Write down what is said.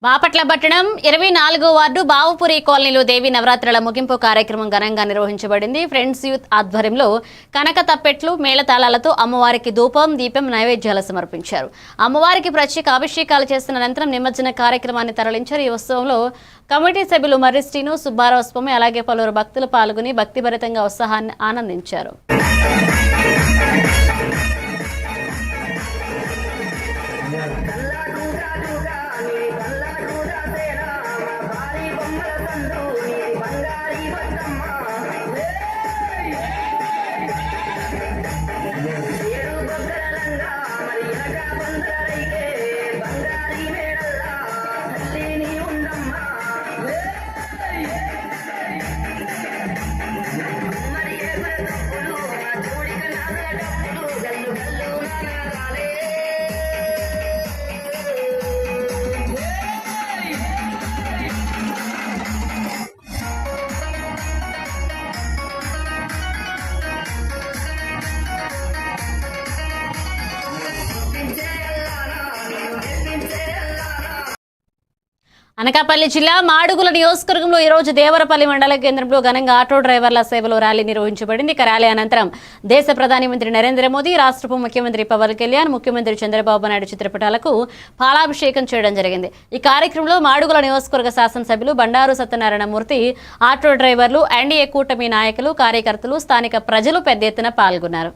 బాపట్ల పట్టణం 24వ వార్డు బావుపురి కాలనీలో దేవి నవరాత్రుల ముగింపు కార్యక్రమం ఘనంగా నిర్వహించబడింది. ఫ్రెండ్స్ యూత్ ఆధ్వర్యంలో కనక తప్పెట్లు మేళతాళాలతో అమ్మవారికి ధూపం దీపం నైవేద్యాలు సమర్పించారు. అమ్మవారికి ప్రత్యేక అభిషేకాలు చేసిన అనంతరం నిమజ్జన కార్యక్రమాన్ని తరలించారు. ఈ ఉత్సవంలో కమిటీ సభ్యులు మర్రి శ్రీను, సుబ్బారావు స్వామి అలాగే పలువురు భక్తులు పాల్గొని భక్తిభరితంగా ఉత్సాహాన్ని ఆనందించారు. అనకాపల్లి జిల్లా మాడుగుల నియోజకవర్గంలో ఈ రోజు దేవరపల్లి మండల కేంద్రంలో ఘనంగా ఆటో డ్రైవర్ల సేవలో ర్యాలీ నిర్వహించబడింది. ర్యాలీ అనంతరం దేశ ప్రధాని మంత్రి నరేంద్ర మోదీ, రాష్ట్ర ఉప ముఖ్యమంత్రి పవన్ కళ్యాణ్, ముఖ్యమంత్రి చంద్రబాబు నాయుడు చిత్రపటాలకు పాలాభిషేకం చేయడం జరిగింది. ఈ కార్యక్రమంలో మాడుగుల నియోజకవర్గ శాసనసభ్యులు బండారు సత్యనారాయణ మూర్తి, ఆటో డ్రైవర్లు, ఎన్డీఏ కూటమి నాయకులు, కార్యకర్తలు, స్థానిక ప్రజలు పెద్ద ఎత్తున పాల్గొన్నారు.